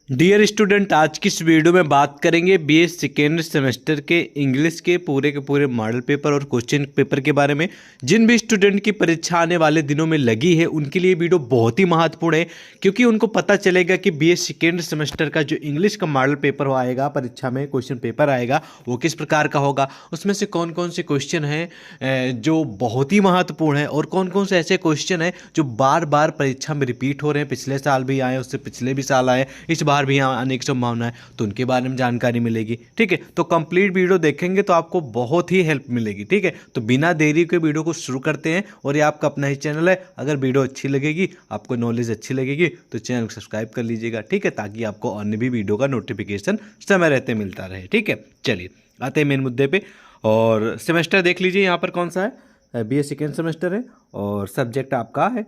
Dear student, आज की इस वीडियो में बात करेंगे बीए सेकेंड सेमेस्टर के इंग्लिश के पूरे मॉडल पेपर और क्वेश्चन पेपर के बारे में। जिन भी स्टूडेंट की परीक्षा आने वाले दिनों में लगी है उनके लिए वीडियो बहुत ही महत्वपूर्ण है, क्योंकि उनको पता चलेगा कि बीए सेकेंड सेमेस्टर का जो इंग्लिश का मॉडल पेपर आएगा, परीक्षा में क्वेश्चन पेपर आएगा, वो किस प्रकार का होगा, उसमें से कौन कौन से क्वेश्चन हैं जो बहुत ही महत्वपूर्ण है और कौन कौन से ऐसे क्वेश्चन हैं जो बार बार परीक्षा में रिपीट हो रहे हैं। पिछले साल भी आए, उससे पिछले भी साल आए, इस बार भी आने की संभावना है, तो उनके बारे में जानकारी मिलेगी। ठीक है, तो कंप्लीट वीडियो देखेंगे तो आपको बहुत ही हेल्प मिलेगी। ठीक है, तो बिना देरी के वीडियो को शुरू करते हैं। और ये आपका अपना ही चैनल है, अगर वीडियो अच्छी लगेगी, आपको नॉलेज अच्छी लगेगी तो चैनल को सब्सक्राइब कर लीजिएगा। ठीक है, ताकि आपको अन्य भी वीडियो का नोटिफिकेशन समय रहते मिलता रहे। ठीक है, चलिए आते हैं मेन मुद्दे पे। और सेमेस्टर देख लीजिए यहाँ पर कौन सा है, बीए सेकेंड सेमेस्टर है और सब्जेक्ट आपका है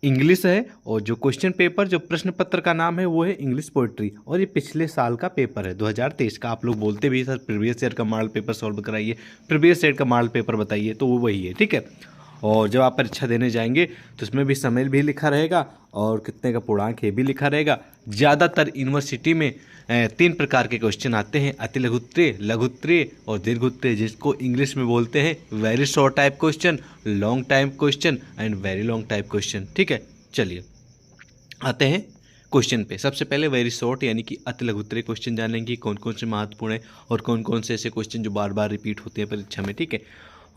इंग्लिश है। और जो क्वेश्चन पेपर, जो प्रश्न पत्र का नाम है वो है इंग्लिश पोइट्री। और ये पिछले साल का पेपर है 2023 का। आप लोग बोलते भी सर प्रीवियस ईयर का मॉडल पेपर सॉल्व कराइए, प्रीवियस ईयर का मॉडल पेपर बताइए, तो वो वही है। ठीक है, और जब आप परीक्षा देने जाएंगे तो उसमें भी समय भी लिखा रहेगा और कितने का पूर्णांक ये भी लिखा रहेगा। ज़्यादातर यूनिवर्सिटी में 3 प्रकार के क्वेश्चन आते हैं, अति लघुत्तरीय, लघुत्तरीय और दीर्घोत्तरीय, जिसको इंग्लिश में बोलते हैं very short type question, long type question and very long type question. ठीक है, चलिए आते हैं क्वेश्चन पे। सबसे पहले वेरी शॉर्ट यानी कि अति लघुत्तरीय क्वेश्चन जानेंगे कौन कौन से महत्वपूर्ण है और कौन कौन से ऐसे क्वेश्चन जो बार बार रिपीट होते हैं परीक्षा में। ठीक है,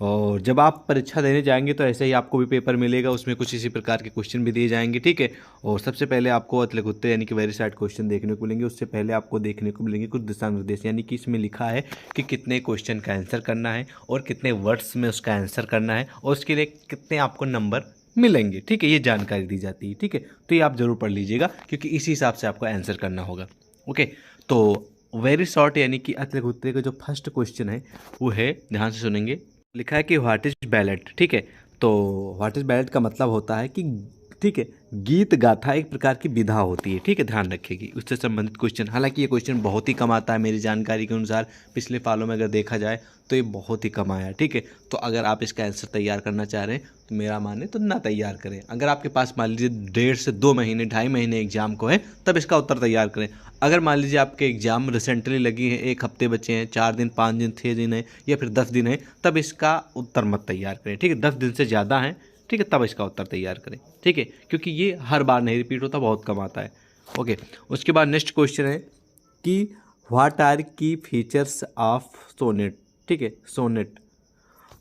और जब आप परीक्षा देने जाएंगे तो ऐसे ही आपको भी पेपर मिलेगा, उसमें कुछ इसी प्रकार के क्वेश्चन भी दिए जाएंगे। ठीक है, और सबसे पहले आपको अति लघुत्तरीय यानी कि वेरी शॉर्ट क्वेश्चन देखने को मिलेंगे। उससे पहले आपको देखने को मिलेंगे कुछ दिशा निर्देश, यानी कि इसमें लिखा है कि कितने क्वेश्चन का आंसर करना है और कितने वर्ड्स में उसका आंसर करना है और उसके लिए कितने आपको नंबर मिलेंगे। ठीक है, ये जानकारी दी जाती है। ठीक है, तो ये आप जरूर पढ़ लीजिएगा क्योंकि इसी हिसाब से आपको आंसर करना होगा। ओके, तो वेरी शॉर्ट यानी कि अति लघुत्तरीय का जो फर्स्ट क्वेश्चन है वो है, ध्यान से सुनेंगे, लिखा है कि व्हाट इज बैलेट। ठीक है, तो व्हाट इज बैलेट का मतलब होता है कि, ठीक है, गीत गाथा एक प्रकार की विधा होती है। ठीक है, ध्यान रखिएगी उससे संबंधित क्वेश्चन। हालांकि ये क्वेश्चन बहुत ही कम आता है मेरी जानकारी के अनुसार, पिछले सालों में अगर देखा जाए तो ये बहुत ही कम आया है। ठीक है, तो अगर आप इसका आंसर तैयार करना चाह रहे हैं तो मेरा माने तो ना तैयार करें। अगर आपके पास मान लीजिए 1.5 से 2 महीने, 2.5 महीने एग्जाम को है, तब इसका उत्तर तैयार करें। अगर मान लीजिए आपके एग्जाम रिसेंटली लगी है, 1 हफ्ते बचे हैं, 4 दिन, 5 दिन, 6 दिन है या फिर 10 दिन है, तब इसका उत्तर मत तैयार करें। ठीक है, 10 दिन से ज़्यादा है, ठीक है, तब इसका उत्तर तैयार करें। ठीक है, क्योंकि ये हर बार नहीं रिपीट होता, बहुत कम आता है। ओके, उसके बाद नेक्स्ट क्वेश्चन है कि व्हाट आर की फीचर्स ऑफ सोनेट। ठीक है, सोनेट,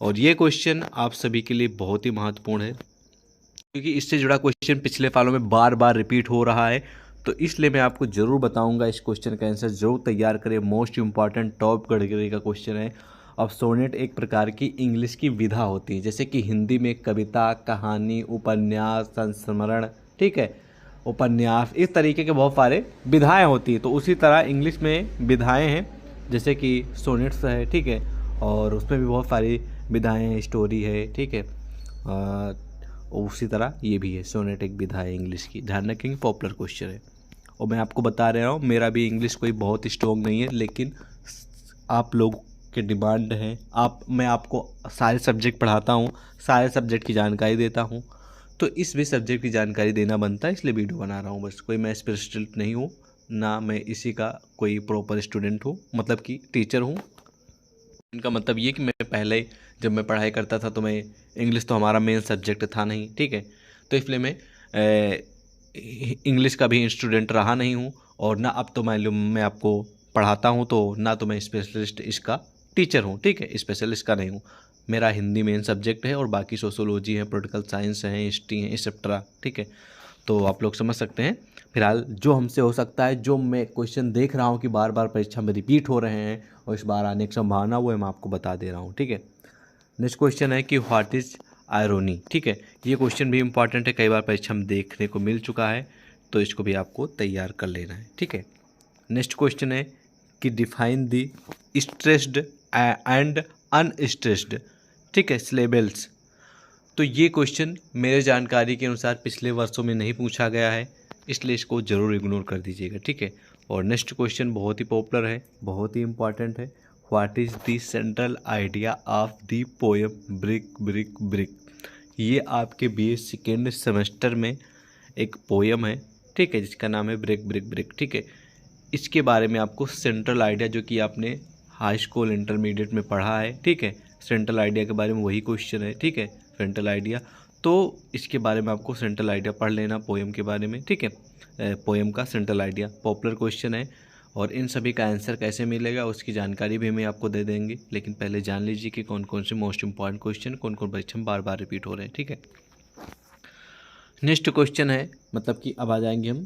और ये क्वेश्चन आप सभी के लिए बहुत ही महत्वपूर्ण है क्योंकि इससे जुड़ा क्वेश्चन पिछले सालों में बार बार रिपीट हो रहा है, तो इसलिए मैं आपको ज़रूर बताऊंगा। इस क्वेश्चन का आंसर जरूर तैयार करें, मोस्ट इंपॉर्टेंट टॉप कैटेगरी का क्वेश्चन है। अब सोनेट एक प्रकार की इंग्लिश की विधा होती है, जैसे कि हिंदी में कविता, कहानी, उपन्यास, संस्मरण, ठीक है, उपन्यास, इस तरीके के बहुत सारे विधाएँ होती है। तो उसी तरह इंग्लिश में विधाएँ हैं, जैसे कि सोनेट्स है। ठीक है, और उसमें भी बहुत सारी विधाएँ हैं, स्टोरी है। ठीक है, उसी तरह ये भी है, सोनेट एक विधा है इंग्लिश की। ध्यान रखेंगे, पॉपुलर क्वेश्चन है। और मैं आपको बता रहा हूँ, मेरा भी इंग्लिश कोई बहुत स्ट्रॉन्ग नहीं है, लेकिन आप लोग के डिमांड है, मैं आपको सारे सब्जेक्ट पढ़ाता हूँ, सारे सब्जेक्ट की जानकारी देता हूँ, तो इस भी सब्जेक्ट की जानकारी देना बनता है, इसलिए वीडियो बना रहा हूँ। बस कोई मैं स्पेशलिस्ट नहीं हूँ, ना मैं इसी का कोई प्रॉपर स्टूडेंट हूँ, मतलब कि टीचर हूँ। इनका मतलब ये कि मैं पहले जब मैं पढ़ाई करता था तो मैं, इंग्लिश तो हमारा मेन सब्जेक्ट था नहीं। ठीक है, तो इसलिए मैं इंग्लिश का भी स्टूडेंट रहा नहीं हूँ, और ना अब तो मैं आपको पढ़ाता हूँ, तो ना तो मैं स्पेशलिस्ट इसका टीचर हूँ। ठीक है, स्पेशलिस्ट का नहीं हूँ। मेरा हिंदी मेन सब्जेक्ट है और बाकी सोशोलॉजी है, पॉलिटिकल साइंस है, हिस्ट्री है, एक्सेट्रा। ठीक है, तो आप लोग समझ सकते हैं। फिलहाल जो हमसे हो सकता है, जो मैं क्वेश्चन देख रहा हूँ कि बार बार परीक्षा में रिपीट हो रहे हैं और इस बार आने की संभावना, वो मैं आपको बता दे रहा हूँ। ठीक है, नेक्स्ट क्वेश्चन है कि व्हाट इज आयरोनी। ठीक है, ये क्वेश्चन भी इंपॉर्टेंट है, कई बार परीक्षा में देखने को मिल चुका है, तो इसको भी आपको तैयार कर लेना है। ठीक है, नेक्स्ट क्वेश्चन है कि define the stressed and unstressed, ठीक है, सिलेबल्स। तो ये क्वेश्चन मेरे जानकारी के अनुसार पिछले वर्षों में नहीं पूछा गया है, इसलिए इसको ज़रूर इग्नोर कर दीजिएगा। ठीक है, और नेक्स्ट क्वेश्चन बहुत ही पॉपुलर है, बहुत ही इंपॉर्टेंट है। What is the central idea of the poem brick brick brick. ये आपके बीए सेकेंड सेमेस्टर में एक पोएम है, ठीक है, जिसका नाम है ब्रिक ब्रिक ब्रिक। ठीक है, इसके बारे में आपको सेंट्रल आइडिया, जो कि आपने हाई स्कूल इंटरमीडिएट में पढ़ा है, ठीक है, सेंट्रल आइडिया के बारे में वही क्वेश्चन है, ठीक है, सेंट्रल आइडिया। तो इसके बारे में आपको सेंट्रल आइडिया पढ़ लेना, पोएम के बारे में, ठीक है, पोएम का सेंट्रल आइडिया पॉपुलर क्वेश्चन है। और इन सभी का आंसर कैसे मिलेगा उसकी जानकारी भी हम आपको दे देंगे, लेकिन पहले जान लीजिए कि कौन कौन से मोस्ट इंपॉर्टेंट क्वेश्चन कौन कौन परीक्षा में बार बार रिपीट हो रहे हैं, ठीक है। नेक्स्ट क्वेश्चन है, मतलब कि अब आ जाएंगे हम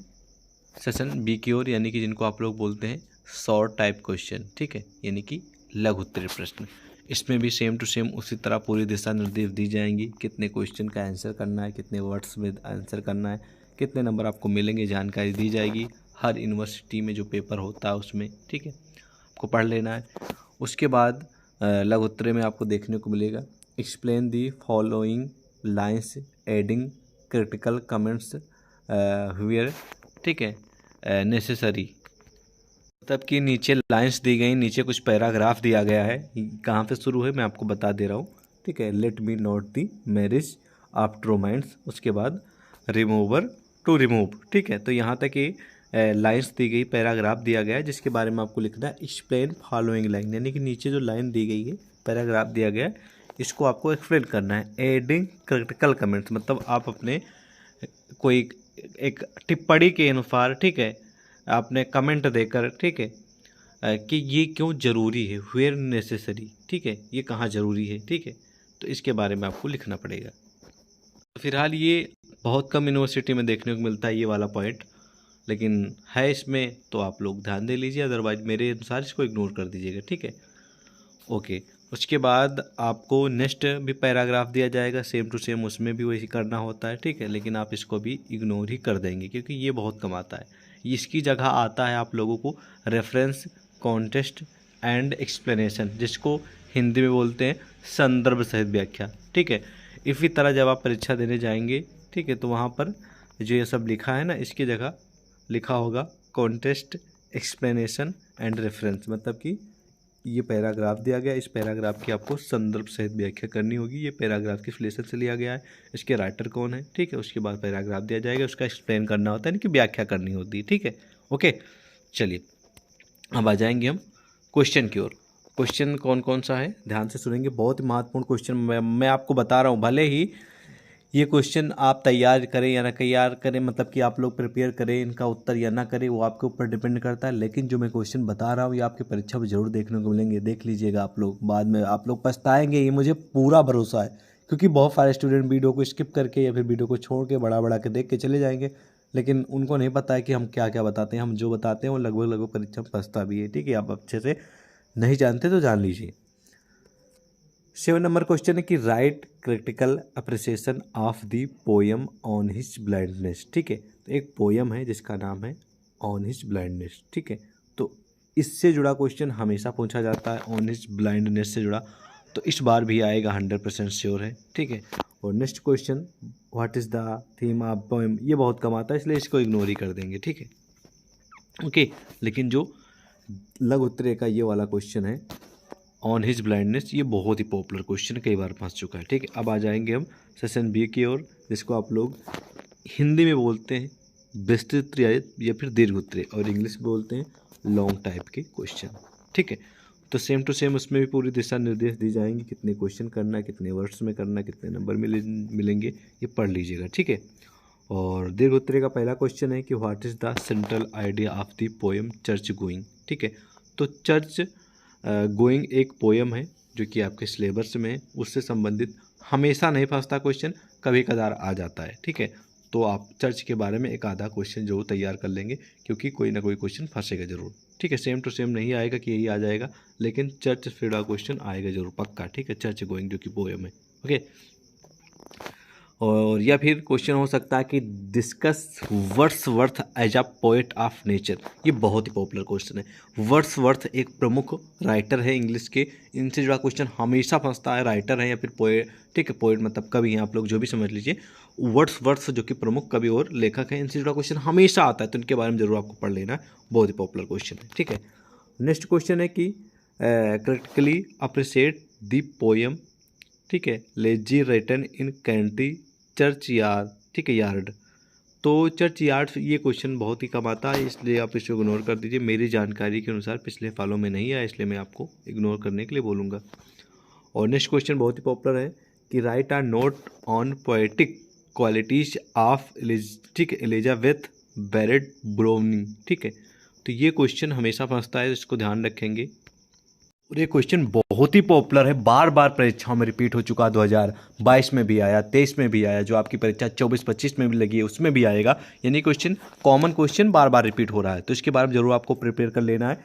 सेशन बी की ओर, यानी कि जिनको आप लोग बोलते हैं शॉर्ट टाइप क्वेश्चन, ठीक है, यानी कि लघु उत्तरीय प्रश्न। इसमें भी सेम टू सेम उसी तरह पूरी दिशा निर्देश दी जाएंगी, कितने क्वेश्चन का आंसर करना है, कितने वर्ड्स में आंसर करना है, कितने नंबर आपको मिलेंगे, जानकारी दी जाएगी हर यूनिवर्सिटी में जो पेपर होता है उसमें, ठीक है, आपको पढ़ लेना है। उसके बाद लघु उत्तरीय में आपको देखने को मिलेगा explain the following lines adding critical comments where, ठीक है, नेसेसरी, मतलब कि नीचे लाइंस दी गई, नीचे कुछ पैराग्राफ दिया गया है, कहाँ पे शुरू है मैं आपको बता दे रहा हूँ, ठीक है। लेट मी नोट दी मैरिज आफ्टर रोमांस, उसके बाद रिमूवर टू रिमूव, ठीक है। तो यहाँ तक कि लाइंस दी गई, पैराग्राफ दिया गया है, जिसके बारे में आपको लिखना है एक्सप्लेन फॉलोइंग लाइन, यानी कि नीचे जो लाइन दी गई है, पैराग्राफ दिया गया है, इसको आपको एक्सप्लेन करना है। एडिंग क्रिटिकल कमेंट्स, मतलब आप अपने कोई एक टिप्पणी के अनुसार, ठीक है, आपने कमेंट देकर, ठीक है, कि ये क्यों ज़रूरी है, वेयर नेसेसरी, ठीक है, ये कहाँ ज़रूरी है, ठीक है, तो इसके बारे में आपको लिखना पड़ेगा। तो फिलहाल ये बहुत कम यूनिवर्सिटी में देखने को मिलता है ये वाला पॉइंट, लेकिन है इसमें, तो आप लोग ध्यान दे लीजिए, अदरवाइज मेरे अनुसार इसको इग्नोर कर दीजिएगा, ठीक है, ओके। उसके बाद आपको नेक्स्ट भी पैराग्राफ दिया जाएगा, सेम टू सेम उसमें भी वही करना होता है, ठीक है, लेकिन आप इसको भी इग्नोर ही कर देंगे क्योंकि ये बहुत कम आता है। इसकी जगह आता है आप लोगों को रेफरेंस कॉन्टेक्स्ट एंड एक्सप्लेनेशन, जिसको हिंदी में बोलते हैं संदर्भ सहित व्याख्या, ठीक है। इसी तरह जब आप परीक्षा देने जाएंगे, ठीक है, तो वहाँ पर जो ये सब लिखा है ना, इसकी जगह लिखा होगा कॉन्टेक्स्ट एक्सप्लेनेशन एंड रेफरेंस, मतलब कि ये पैराग्राफ दिया गया, इस पैराग्राफ की आपको संदर्भ सहित व्याख्या करनी होगी। ये पैराग्राफ किस लेसन से लिया गया है, इसके राइटर कौन है, ठीक है। उसके बाद पैराग्राफ दिया जाएगा, उसका एक्सप्लेन करना होता है, यानी कि व्याख्या करनी होती है, ठीक है, ओके। चलिए अब आ जाएंगे हम क्वेश्चन की ओर। क्वेश्चन कौन कौन सा है ध्यान से सुनेंगे, बहुत ही महत्वपूर्ण क्वेश्चन मैं आपको बता रहा हूँ। भले ही ये क्वेश्चन आप तैयार करें या ना तैयार करें, मतलब कि आप लोग प्रिपेयर करें इनका उत्तर या ना करें, वो आपके ऊपर डिपेंड करता है, लेकिन जो मैं क्वेश्चन बता रहा हूँ ये आपकी परीक्षा में जरूर देखने को मिलेंगे, देख लीजिएगा आप लोग, बाद में आप लोग पछताएंगे, ये मुझे पूरा भरोसा है, क्योंकि बहुत सारे स्टूडेंट वीडियो को स्किप करके या फिर वीडियो को छोड़ के बड़ा के देख के चले जाएंगे, लेकिन उनको नहीं पता है कि हम क्या क्या बताते हैं। हम जो बताते हैं वो लगभग परीक्षा में फंसता भी है, ठीक है। आप अच्छे से नहीं जानते तो जान लीजिए। 7 नंबर क्वेश्चन है कि right critical appreciation of the poem on his blindness, ठीक है। तो एक पोएम है जिसका नाम है ऑन हिज ब्लाइंडनेस, ठीक है। तो इससे जुड़ा क्वेश्चन हमेशा पूछा जाता है, ऑन हिज ब्लाइंडनेस से जुड़ा, तो इस बार भी आएगा, 100% श्योर है, ठीक है। और next question what is the theme of poem, ये बहुत कम आता है इसलिए इसको इग्नोर ही कर देंगे, ठीक है, ओके। लेकिन जो लघु उत्तरीय का ये वाला क्वेश्चन है ऑन हिज ब्लाइंडनेस, ये बहुत ही पॉपुलर क्वेश्चन, कई बार फंस चुका है, ठीक है। अब आ जाएंगे हम सेशन बी की ओर, जिसको आप लोग हिंदी में बोलते हैं विस्तृत या फिर दीर्घ उत्तरीय, और इंग्लिश में बोलते हैं लॉन्ग टाइप के क्वेश्चन, ठीक है। तो सेम टू सेम उसमें भी पूरी दिशा निर्देश दी जाएंगे, कितने क्वेश्चन करना है, कितने वर्ड्स में करना है, कितने नंबर मिलेंगे, ये पढ़ लीजिएगा, ठीक है। और दीर्घ उत्तरीय का पहला क्वेश्चन है कि what is the central idea of the poem church going, ठीक है। तो चर्च गोइंग एक पोएम है जो कि आपके सिलेबस में है, उससे संबंधित हमेशा नहीं फंसता क्वेश्चन, कभी कदार आ जाता है, ठीक है। तो आप चर्च के बारे में एक आधा क्वेश्चन जरूर तैयार कर लेंगे, क्योंकि कोई ना कोई क्वेश्चन फंसेगा जरूर, ठीक है। सेम टू सेम नहीं आएगा कि यही आ जाएगा, लेकिन चर्च से जुड़ा क्वेश्चन आएगा जरूर पक्का, ठीक है। चर्च गोइंग जो कि पोएम है, ओके। और या फिर क्वेश्चन हो सकता है कि discuss Wordsworth as a poet of nature, ये बहुत ही पॉपुलर क्वेश्चन है। वर्ड्सवर्थ एक प्रमुख राइटर है इंग्लिश के, इनसे जुड़ा क्वेश्चन हमेशा फंसता है, राइटर है या फिर पोएट, ठीक है। पोएट मतलब कवि हैं, आप लोग जो भी समझ लीजिए। वर्ड्सवर्थ जो कि प्रमुख कवि और लेखक हैं, इनसे जुड़ा क्वेश्चन हमेशा आता है, तो इनके बारे में जरूर आपको पढ़ लेना, बहुत ही पॉपुलर क्वेश्चन है, ठीक है। नेक्स्ट क्वेश्चन है कि क्रिटिकली अप्रिशिएट द पोएम, ठीक है, elegy written in country churchyard, ठीक है, यार्ड, तो चर्च यार्ड ये क्वेश्चन बहुत ही कम आता है, इसलिए आप इसे इग्नोर कर दीजिए। मेरी जानकारी के अनुसार पिछले फॉलो में नहीं आया, इसलिए मैं आपको इग्नोर करने के लिए बोलूँगा। और नेक्स्ट क्वेश्चन बहुत ही पॉपुलर है कि write are note on poetic qualities of Elizabeth Barrett Browning. ठीक है, तो ये क्वेश्चन हमेशा फंसता है, इसको ध्यान रखेंगे। और ये क्वेश्चन बहुत ही पॉपुलर है, बार बार परीक्षाओं में रिपीट हो चुका है। 2022 में भी आया, 23 में भी आया, जो आपकी परीक्षा 24-25 में भी लगी है उसमें भी आएगा। यानी क्वेश्चन कॉमन क्वेश्चन बार बार रिपीट हो रहा है, तो इसके बारे में जरूर आपको प्रिपेयर कर लेना है।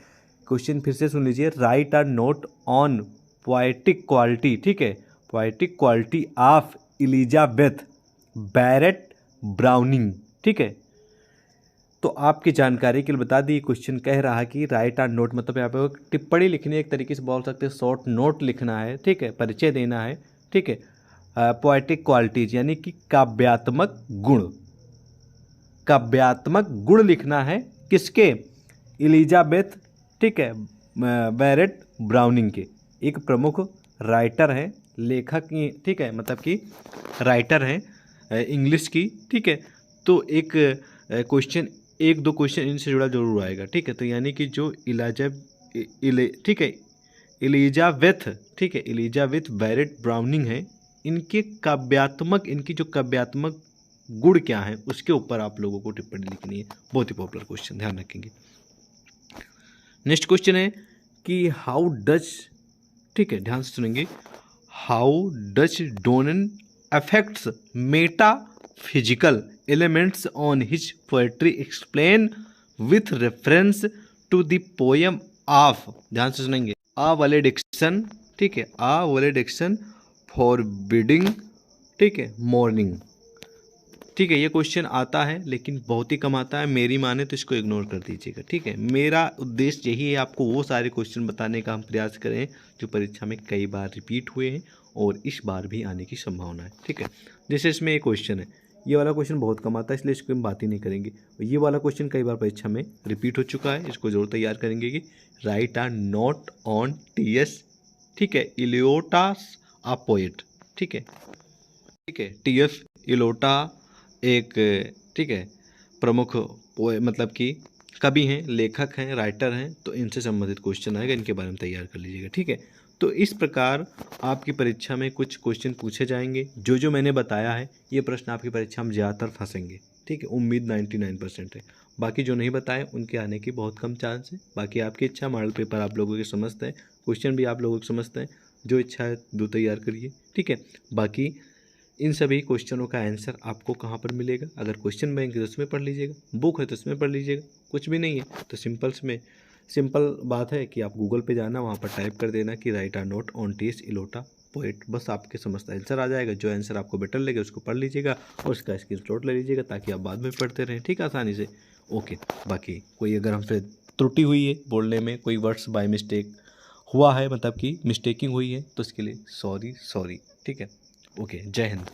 क्वेश्चन फिर से सुन लीजिए, write are note on poetic quality, ठीक है, poetic quality of Elizabeth Barrett Browning. ठीक है, तो आपकी जानकारी के लिए बता दी, क्वेश्चन कह रहा है कि राइट आर नोट मतलब यहाँ पे टिप्पणी लिखनी है, एक तरीके से बोल सकते हैं शॉर्ट नोट लिखना है। ठीक है, परिचय देना है। ठीक है, पोएटिक क्वालिटीज यानी कि काव्यात्मक गुण, काव्यात्मक गुण लिखना है किसके, एलिजाबेथ, ठीक है, बैरेट ब्राउनिंग के। एक प्रमुख राइटर है, लेखक, ठीक है, मतलब कि राइटर हैं इंग्लिश की। ठीक है, तो एक क्वेश्चन, एक दो क्वेश्चन इनसे जुड़ा जरूर आएगा। ठीक है, तो यानी कि जो ठीक है, एलिजाबेथ, ठीक है, एलिजाबेथ बैरेट ब्राउनिंग है, इनके काव्यात्मक, इनकी जो काव्यात्मक गुण क्या है उसके ऊपर आप लोगों को टिप्पणी लिखनी है। बहुत ही पॉपुलर क्वेश्चन, ध्यान रखेंगे। नेक्स्ट क्वेश्चन है कि हाउ डज, ठीक है, ध्यान से सुनेंगे, how does Donne affects metaphysical elements on his poetry, explain with reference to the poem of, ध्यान से सुनेंगे, आ वैलेडिक्शन। ठीक है, आ वैलेडिक्शन फॉरबिडिंग, ठीक है, मॉर्निंग। ठीक है, ये क्वेश्चन आता है लेकिन बहुत ही कम आता है, मेरी माने तो इसको इग्नोर कर दीजिएगा। ठीक है, मेरा उद्देश्य यही है, आपको वो सारे क्वेश्चन बताने का हम प्रयास करें जो परीक्षा में कई बार रिपीट हुए हैं और इस बार भी आने की संभावना है। ठीक है, जैसे इसमें एक क्वेश्चन है, ये वाला क्वेश्चन बहुत कम आता है इसलिए इसको हम बात ही नहीं करेंगे। ये वाला क्वेश्चन कई बार परीक्षा में रिपीट हो चुका है, इसको जरूर तैयार करेंगे कि write are note on TS, ठीक है, इलियोटास अ पोएट। ठीक है, ठीक है, टीएस इलियोटा एक, ठीक है, प्रमुख मतलब कि कवि हैं, लेखक हैं, राइटर हैं, तो इनसे संबंधित क्वेश्चन आएगा, इनके बारे में तैयार कर लीजिएगा। ठीक है, तो इस प्रकार आपकी परीक्षा में कुछ क्वेश्चन पूछे जाएंगे। जो मैंने बताया है ये प्रश्न आपकी परीक्षा में ज़्यादातर फंसेंगे। ठीक है, उम्मीद 99% है, बाकी जो नहीं बताए उनके आने की बहुत कम चांस है। बाकी आपकी इच्छा, मॉडल पेपर आप लोगों के समझते हैं, क्वेश्चन भी आप लोगों को समझते हैं, जो इच्छा है वो तैयार करिए। ठीक है, बाकी इन सभी क्वेश्चनों का आंसर आपको कहाँ पर मिलेगा, अगर क्वेश्चन बैंक है तो उसमें पढ़ लीजिएगा, बुक है तो उसमें पढ़ लीजिएगा, कुछ भी नहीं है तो सिंपल बात है कि आप गूगल पे जाना, वहाँ पर टाइप कर देना कि write are note on TS Eliot poet, बस आपके समझ आंसर आ जाएगा। जो आंसर आपको बेटर लगे उसको पढ़ लीजिएगा और उसका स्क्रीनशॉट ले लीजिएगा ताकि आप बाद में पढ़ते रहें। ठीक है, आसानी से। ओके, बाकी कोई अगर हमसे त्रुटि हुई है बोलने में, कोई वर्ड्स बाय मिस्टेक हुआ है, मतलब कि मिस्टेकिंग हुई है, तो इसके लिए सॉरी। ठीक है, ओके, जय हिंद।